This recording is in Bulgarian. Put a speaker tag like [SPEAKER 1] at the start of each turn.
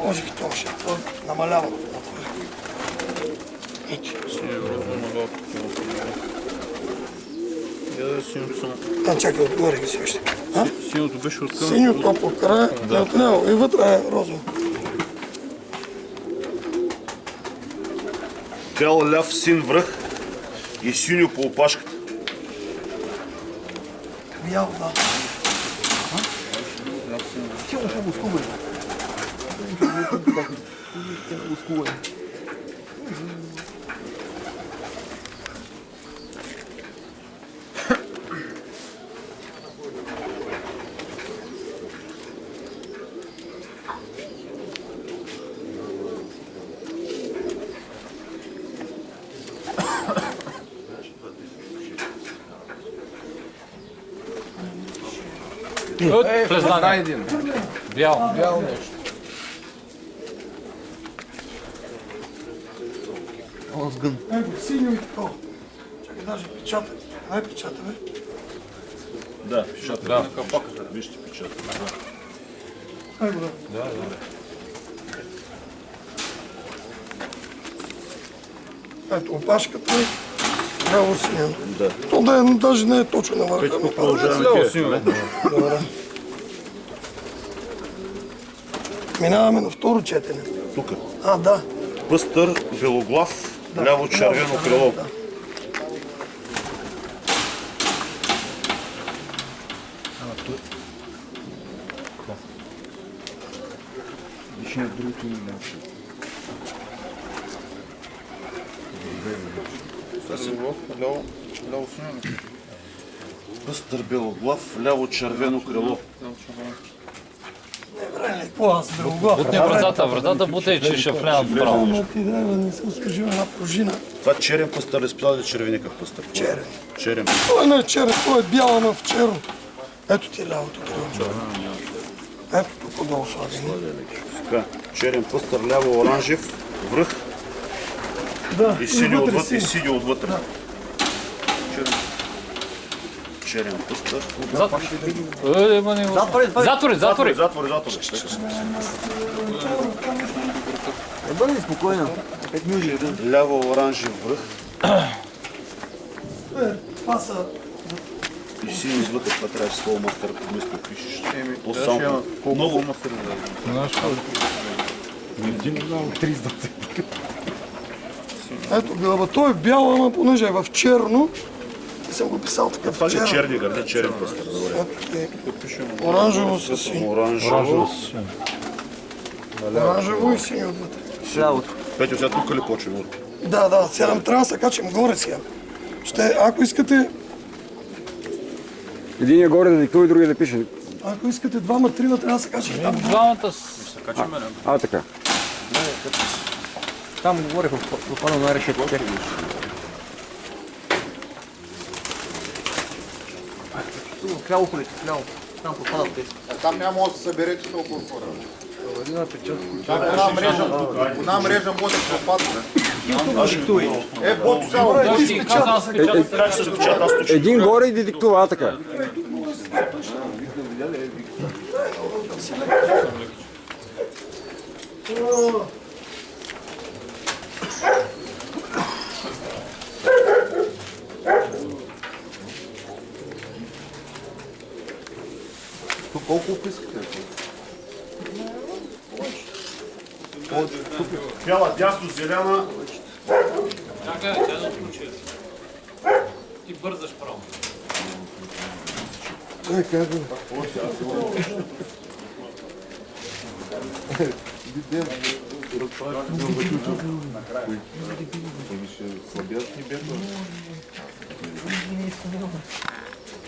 [SPEAKER 1] Може би това ще намалява. Чакай, отгоре ги си още.
[SPEAKER 2] Синьото беше от към...
[SPEAKER 1] Синьото по края е от него и вътре е розово.
[SPEAKER 3] Бял ляв син връх и синьо по опашката.
[SPEAKER 1] Бял, да.
[SPEAKER 4] Влезна един. Бял. Бял нещо.
[SPEAKER 1] Его, синьо и такова. Чакай, даже печатай. Ай, печатай, бе.
[SPEAKER 3] Да, печата.
[SPEAKER 4] Да.
[SPEAKER 3] На капаката, вижте печата.
[SPEAKER 1] Ай го, да.
[SPEAKER 4] Да.
[SPEAKER 1] Ето, опашката е ляво синьо.
[SPEAKER 3] Да.
[SPEAKER 1] То да е, даже не е точно на върха.
[SPEAKER 3] Петко, продължаваме тия.
[SPEAKER 1] Добре. Минаваме на второ четене.
[SPEAKER 3] Тук.
[SPEAKER 1] А, да.
[SPEAKER 3] Пъстър, белоглав, ляво червено крило.
[SPEAKER 1] Да.
[SPEAKER 3] Пъстър, белоглав, ляво червено крило.
[SPEAKER 1] Не, време, какво аз белоглав?
[SPEAKER 4] Бутни вратата бутай, че ще влязат право.
[SPEAKER 1] Ама ти да, не съм служил една пружина.
[SPEAKER 3] Това черен пъстър ли списал или червеникъв пъстър?
[SPEAKER 1] Черен.
[SPEAKER 3] Черен.
[SPEAKER 1] Той не е черен, той е бял, ама в черно. Ето ти лявото крило. Ето тук отдолу слагаме.
[SPEAKER 3] Така, черен пъстър, ляво оранжев, връх
[SPEAKER 1] Да,
[SPEAKER 3] и синьо
[SPEAKER 1] вътре
[SPEAKER 3] отвътре. И
[SPEAKER 1] синьо.
[SPEAKER 3] синьо отвътре. Черен пъстър.
[SPEAKER 4] Затвори.
[SPEAKER 3] Затвори.
[SPEAKER 5] Бъди спокойно.
[SPEAKER 3] Ляво оранжев връх
[SPEAKER 1] Това са...
[SPEAKER 3] и синьо извътре. Това трябваше с флоумастера вместо да пишеш. То само много.
[SPEAKER 1] Ето гълба, той е бял, ама понеже е в черно. И съм го писал така в
[SPEAKER 3] Това ли е
[SPEAKER 1] черно.
[SPEAKER 3] черни гърди, черен пъстър. Добре.
[SPEAKER 1] Ето ти оранжево с синьо.
[SPEAKER 3] Оранжево.
[SPEAKER 1] Оранжево и синьо отвътре.
[SPEAKER 5] Лявото.
[SPEAKER 3] Петю, сега тук ли почваме?
[SPEAKER 1] Да, сега нам трябва да се качим горе сега. Ако искате,
[SPEAKER 6] Един е горе да диктува и другия да пише.
[SPEAKER 1] ако искате двама-трима, трябва да се качим там.
[SPEAKER 4] Двамата
[SPEAKER 6] А, така.
[SPEAKER 5] Там говорих в пана на решетите. Вляво ходите, вляво. Там попадат те.
[SPEAKER 7] Там няма да се съберете толкова хора. Една мрежа може да попадне. Бото само.
[SPEAKER 3] Как се спечата? Аз точно.
[SPEAKER 6] Един горе и да диктува, а, така.
[SPEAKER 7] Колко опискате?
[SPEAKER 3] Бяла, дясно, зелена.
[SPEAKER 4] Чакай, тя да отключи. Ти бързаш право.
[SPEAKER 7] Слабят ни бедно.